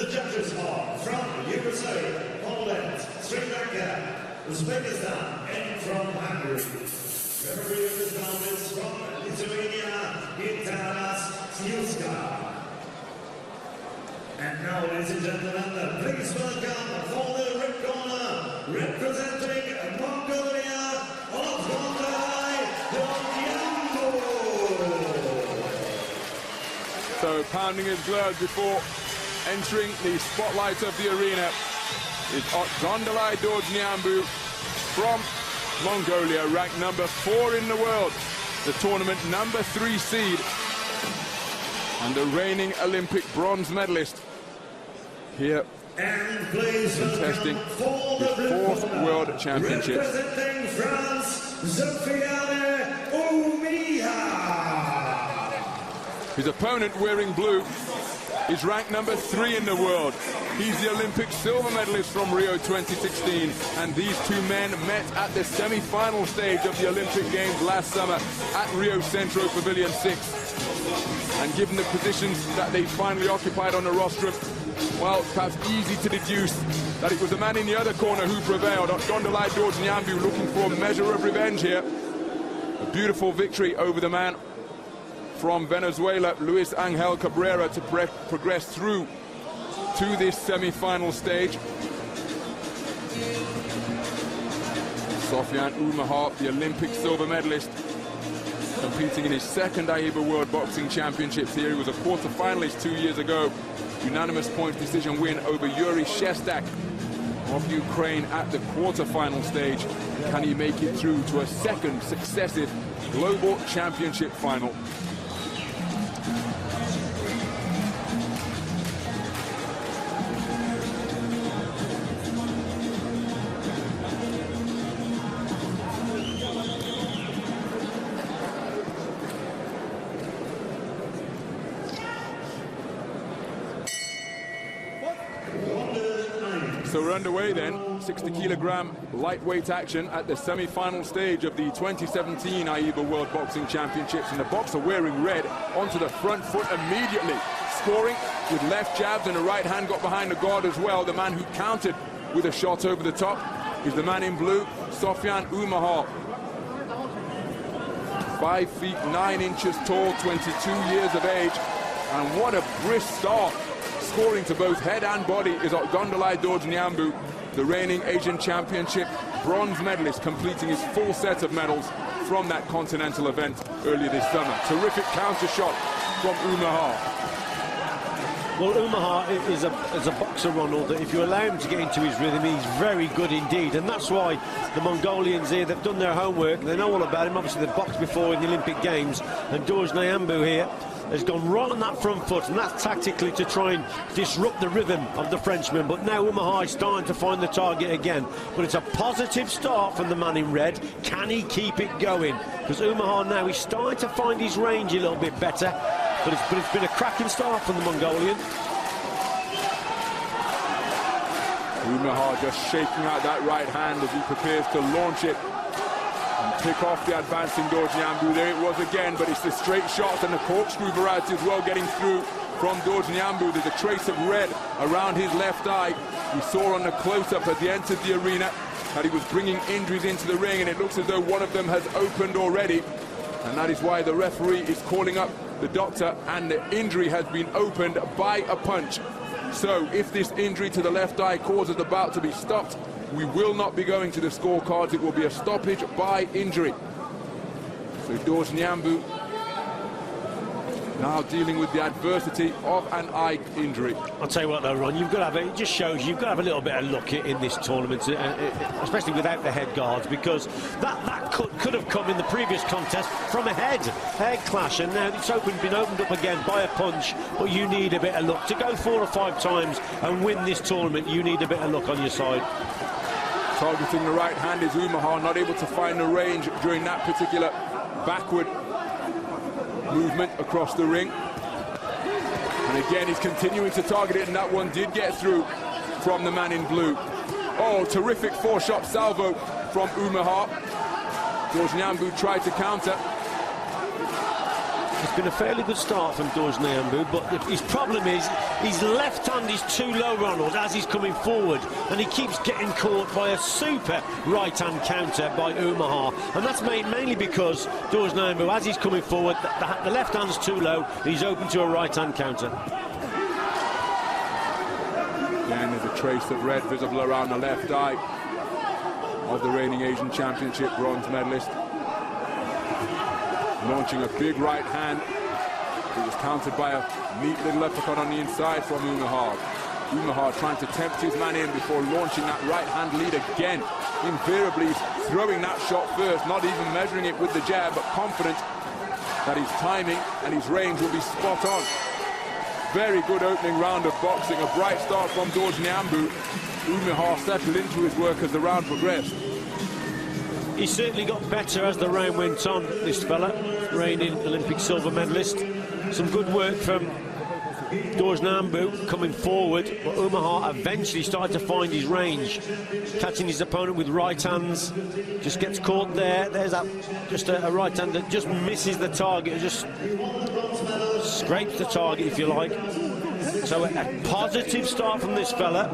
the judges are from USA, Poland, Sri Lanka, Uzbekistan, and from Hamburg. Referee of this round is from Lithuania, Italas. And now, ladies and gentlemen, please welcome for the red corner, representing Mongolia, Otgondalai, DORJNYAMBUU. So pounding his gloves before entering the spotlight of the arena is Otgondalai DORJNYAMBUU from Mongolia, ranked number 4 in the world, the tournament number 3 seed, and the reigning Olympic bronze medalist here contesting his 4th World Championships. Representing France, Sofiane, OUMIHA. His opponent, wearing blue, is ranked number 3 in the world. He's the Olympic silver medalist from Rio 2016, and these two men met at the semi-final stage of the Olympic Games last summer at Rio Centro Pavilion 6. And given the positions that they finally occupied on the rostrum, well, perhaps easy to deduce that it was the man in the other corner who prevailed. Otgondalai DORJNYAMBUU looking for a measure of revenge here. A beautiful victory over the man from Venezuela, Luis Angel Cabrera, to progress through to this semi-final stage. Sofiane OUMIHA, the Olympic silver medalist, competing in his 2nd AIBA World Boxing Championships here. He was a quarter-finalist 2 years ago. Unanimous points decision win over Yuri Shestak of Ukraine at the quarter-final stage. Can he make it through to a 2nd successive global championship final? So we're underway then, 60-kilogram lightweight action at the semi-final stage of the 2017 AIBA World Boxing Championships, and the boxer wearing red onto the front foot immediately, scoring with left jabs, and a right hand got behind the guard as well. The man who countered with a shot over the top is the man in blue, Sofiane OUMIHA. 5 feet 9 inches tall, 22 years of age, and what a brisk start. Scoring to both head and body is Otgondalai DORJNYAMBUU, the reigning Asian Championship bronze medalist, completing his full set of medals from that continental event earlier this summer. Terrific counter shot from OUMIHA. Well, OUMIHA is a boxer, Ronald, that if you allow him to get into his rhythm, he's very good indeed. And that's why the Mongolians here, they've done their homework, they know all about him. Obviously, they've boxed before in the Olympic Games, and DORJNYAMBUU here has gone right on that front foot, and that's tactically to try and disrupt the rhythm of the Frenchman. But now OUMIHA is starting to find the target again. But it's a positive start from the man in red. Can he keep it going? Because OUMIHA now is starting to find his range a little bit better. But it's been a cracking start from the Mongolian. OUMIHA just shaking out that right hand as he prepares to launch it and pick off the advancing DORJNYAMBUU. There it was again, but it's the straight shots and the corkscrew variety as well getting through from DORJNYAMBUU. There's a trace of red around his left eye. We saw on the close-up as he entered the arena that he was bringing injuries into the ring, and it looks as though one of them has opened already. And that is why the referee is calling up the doctor, and the injury has been opened by a punch. So if this injury to the left eye causes the bout to be stopped, we will not be going to the scorecards. It will be a stoppage by injury. So DORJNYAMBUU now dealing with the adversity of an eye injury. I'll tell you what though, Ron, you've got to have it just shows you've got to have a little bit of luck in this tournament, especially without the head guards, because that could have come in the previous contest from a head clash, and now it's been opened up again by a punch. But you need a bit of luck to go 4 or 5 times and win this tournament. You need a bit of luck on your side. Targeting the right hand is OUMIHA, not able to find the range during that particular backward movement across the ring. And again, he's continuing to target it, and that one did get through from the man in blue. Oh, terrific 4-shot salvo from OUMIHA. DORJNYAMBUU tried to counter. It's been a fairly good start from DORJNYAMBUU, but his problem is his left hand is too low, Ronald, as he's coming forward, and he keeps getting caught by a super right-hand counter by OUMIHA, and that's mainly because DORJNYAMBUU, as he's coming forward, the left hand's too low, he's open to a right-hand counter. Again, there's a trace of red visible around the left eye of the reigning Asian Championship bronze medalist. Launching a big right hand. It was countered by a neat little uppercut on the inside from OUMIHA. OUMIHA trying to tempt his man in before launching that right hand lead again. Invariably throwing that shot first, not even measuring it with the jab, but confident that his timing and his range will be spot on. Very good opening round of boxing. A bright start from DORJNYAMBUU. OUMIHA settled into his work as the round progressed. He certainly got better as the round went on, this fella, reigning Olympic silver medalist. Some good work from DORJNYAMBUU coming forward, but OUMIHA eventually started to find his range, catching his opponent with right hands. Just gets caught there. There's that, just a right hand that just misses the target, just scrapes the target, if you like. So a positive start from this fella.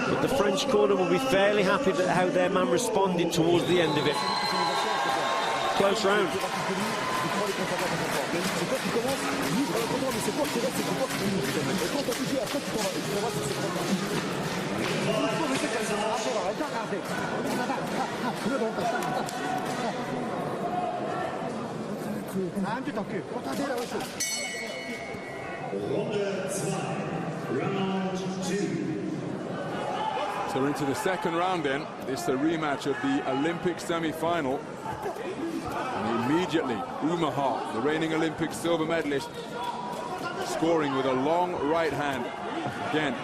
But the French corner will be fairly happy with how their man responded towards the end of it. Close round. So we're into the second round then. It's a rematch of the Olympic semi-final. And immediately, OUMIHA, the reigning Olympic silver medalist, scoring with a long right hand. Again,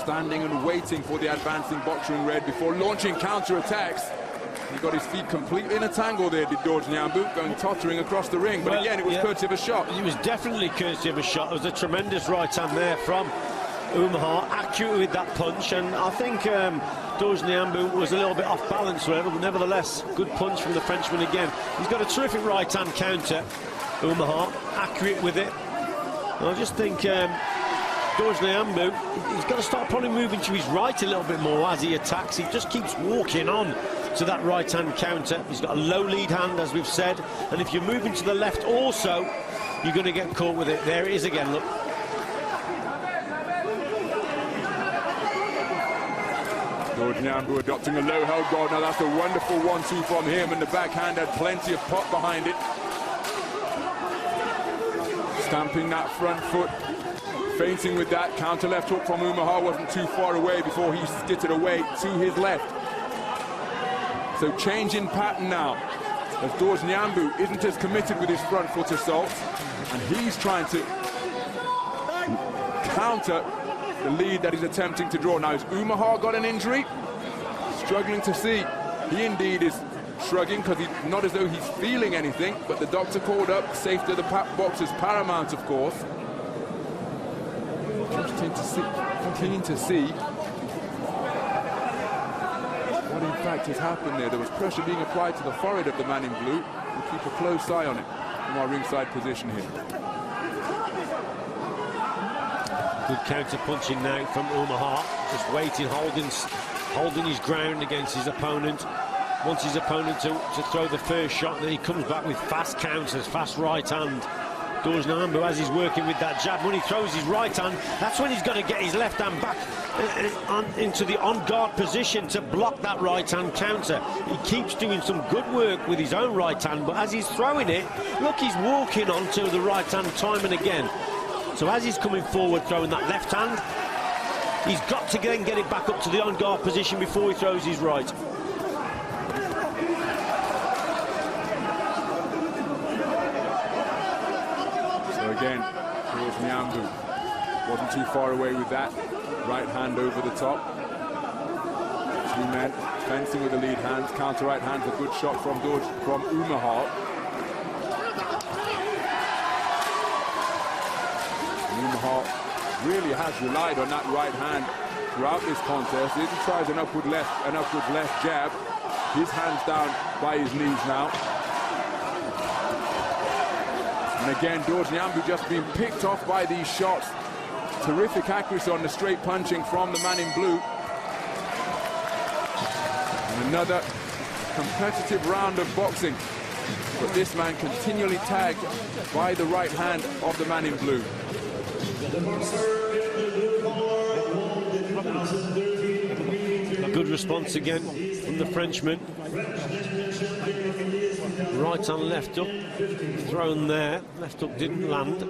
standing and waiting for the advancing boxer in red before launching counter-attacks. He got his feet completely in a tangle there, did DORJNYAMBUU, going tottering across the ring. But well, again, it was courtesy of a shot. It was definitely courtesy of a shot. There was a tremendous right hand there from OUMIHA, accurate with that punch, and I think DORJNYAMBUU was a little bit off balance with it, but nevertheless, good punch from the Frenchman again. He's got a terrific right-hand counter, OUMIHA, accurate with it. And I just think DORJNYAMBUU, he's got to start probably moving to his right a little bit more as he attacks. He just keeps walking on to that right-hand counter. He's got a low lead hand, as we've said, and if you're moving to the left also, you're going to get caught with it. There it is again, look. DORJNYAMBUU adopting a low held guard. Now that's a wonderful 1-2 from him, and the backhand had plenty of pop behind it. Stamping that front foot, feinting with that counter left hook from OUMIHA. Wasn't too far away before he skittered away to his left. So change in pattern now, as DORJNYAMBUU isn't as committed with his front foot assault, and he's trying to counter the lead that he's attempting to draw. Now, has OUMIHA got an injury? Struggling to see. He indeed is shrugging, because he's not as though he's feeling anything, but the doctor called up. Safety of the boxers paramount, of course. Keen to see what in fact has happened there. There was pressure being applied to the forehead of the man in blue. We'll keep a close eye on it from our ringside position here. Good counter punching now from OUMIHA, just waiting, holding his ground against his opponent. Wants his opponent to throw the first shot, then he comes back with fast counters, fast right hand. DORJNYAMBUU, as he's working with that jab, when he throws his right hand, that's when he's got to get his left hand back into the on-guard position to block that right-hand counter. He keeps doing some good work with his own right hand, but as he's throwing it, look, he's walking onto the right hand time and again. So as he's coming forward, throwing that left hand, he's got to then get it back up to the on-guard position before he throws his right. So again, DORJNYAMBUU wasn't too far away with that. Right hand over the top. Two men fencing with the lead hands. Counter right hands, a good shot from OUMIHA. OUMIHA really has relied on that right hand throughout this contest. He tries an upward left jab. His hands down by his knees now. And again, DORJNYAMBUU just being picked off by these shots. Terrific accuracy on the straight punching from the man in blue. And another competitive round of boxing. But this man continually tagged by the right hand of the man in blue. A good response again from the Frenchman. Right on left hook, thrown there. Left hook didn't land.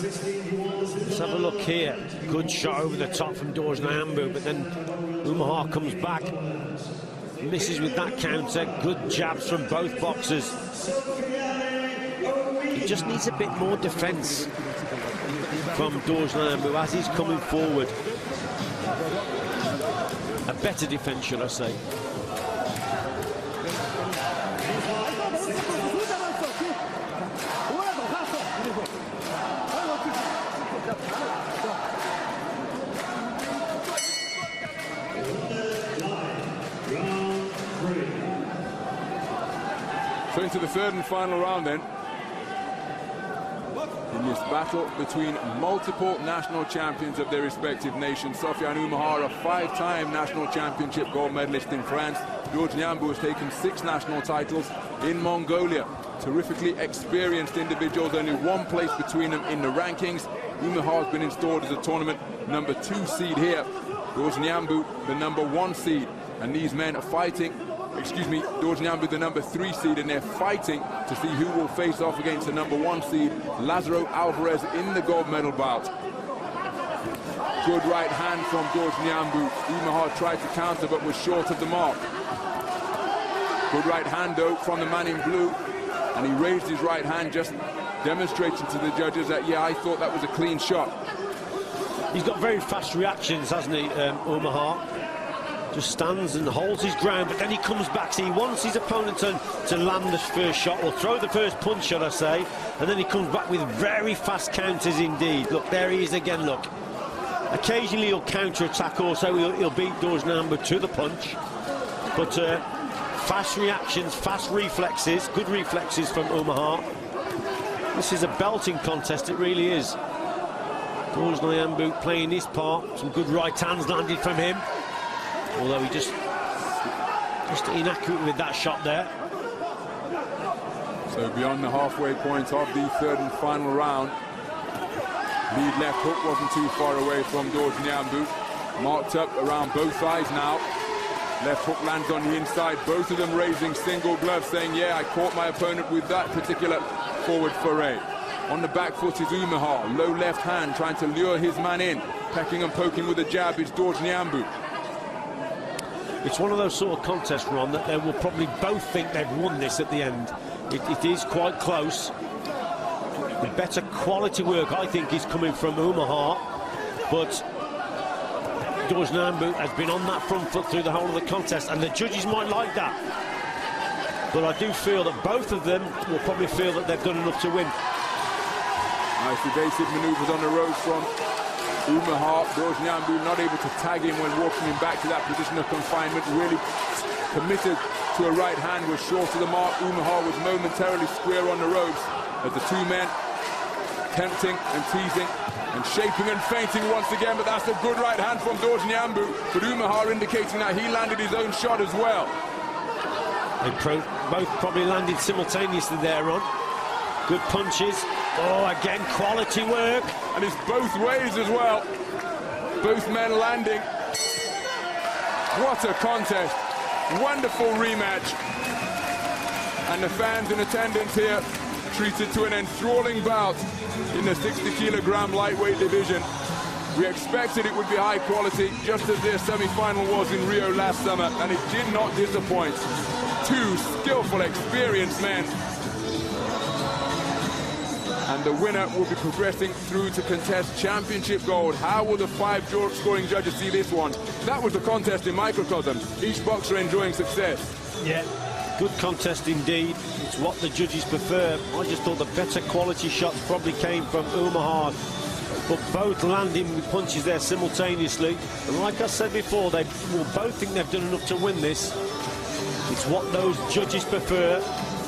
Let's have a look here. Good shot over the top from DORJNYAMBUU, but then OUMIHA comes back. Misses with that counter. Good jabs from both boxers. He just needs a bit more defence from DORJNYAMBUU as he's coming forward. A better defence, should I say. So into the third and final round then. In this battle between multiple national champions of their respective nations. Sofiane OUMIHA, a 5-time national championship gold medalist in France. DORJNYAMBUU has taken 6 national titles in Mongolia. Terrifically experienced individuals, only 1 place between them in the rankings. OUMIHA has been installed as a tournament number 2 seed here. DORJNYAMBUU, the number 1 seed. And these men are fighting, DORJNYAMBUU the number 3 seed, and they're fighting to see who will face off against the number 1 seed, Lazaro Alvarez, in the gold medal bout. Good right hand from DORJNYAMBUU. OUMIHA tried to counter but was short of the mark. Good right hand though from the man in blue, and he raised his right hand, just demonstrating to the judges that, yeah, I thought that was a clean shot. He's got very fast reactions, hasn't he, OUMIHA? Just stands and holds his ground, but then he comes back. So he wants his opponent to land the first shot, or throw the first punch, should I say, and then he comes back with very fast counters indeed. Look, there he is again, look. Occasionally he'll counter-attack also, he'll beat DORJNYAMBUU to the punch. But fast reactions, fast reflexes, good reflexes from OUMIHA. This is a belting contest, it really is. DORJNYAMBUU playing his part, some good right hands landed from him. Although he just inaccurate with that shot there. So beyond the halfway point of the third and final round. Lead left hook wasn't too far away from DORJNYAMBUU. Marked up around both eyes now. Left hook lands on the inside. Both of them raising single gloves, saying, yeah, I caught my opponent with that particular forward foray. On the back foot is OUMIHA. Low left hand trying to lure his man in. Pecking and poking with a jab is DORJNYAMBUU. It's one of those sort of contests, Ron, that they will probably both think they've won this at the end. It is quite close. The better quality work, I think, is coming from OUMIHA, but DORJNYAMBUU has been on that front foot through the whole of the contest, and the judges might like that. But I do feel that both of them will probably feel that they've done enough to win. Nice evasive manoeuvres on the ropes from OUMIHA. DORJNYAMBUU not able to tag him when walking him back to that position of confinement. Really committed to a right hand, was short of the mark. OUMIHA was momentarily square on the ropes as the two men tempting and teasing and shaping and feinting once again, but that's a good right hand from DORJNYAMBUU. But OUMIHA indicating that he landed his own shot as well. They both probably landed simultaneously there, Ron. Good punches. Oh, again, quality work. And it's both ways as well. Both men landing. What a contest. Wonderful rematch. And the fans in attendance here treated to an enthralling bout in the 60-kilogram lightweight division. We expected it would be high quality, just as their semi-final was in Rio last summer, and it did not disappoint. Two skillful, experienced men. And the winner will be progressing through to contest championship gold. How will the 5 scoring judges see this one? That was the contest in microcosm. Each boxer enjoying success. Yeah, good contest indeed. It's what the judges prefer. I just thought the better quality shots probably came from OUMIHA, but both landing with punches there simultaneously. And like I said before, they will both think they've done enough to win this. It's what those judges prefer.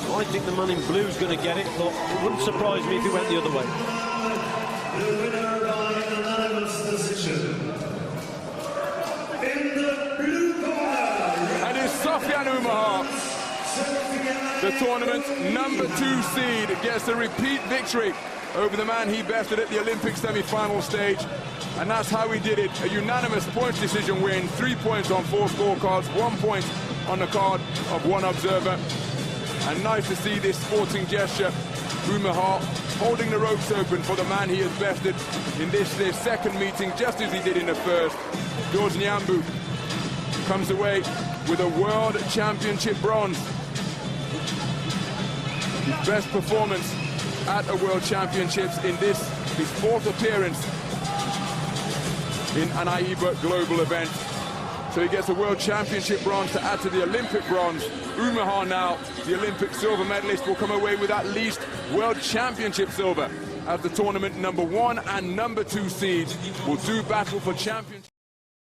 I think the man in blue is going to get it, but it wouldn't surprise me if he went the other way. The winner by unanimous decision. In the blue corner. And it's Sofiane UMIHA, the tournament's #2 seed, gets a repeat victory over the man he bested at the Olympic semi-final stage. And that's how he did it. A unanimous points decision win, 3 points on 4 scorecards, 1 point on the card of 1 observer. And nice to see this sporting gesture. UMIHA holding the ropes open for the man he has bested in this their second meeting, just as he did in the first. DORJNYAMBUU comes away with a World Championship bronze. His best performance at a World Championships in this, his 4th appearance in an AIBA global event. So he gets a World Championship bronze to add to the Olympic bronze. UMIHA now, the Olympic silver medalist, will come away with at least World Championship silver as the tournament #1 and #2 seeds will do battle for championship.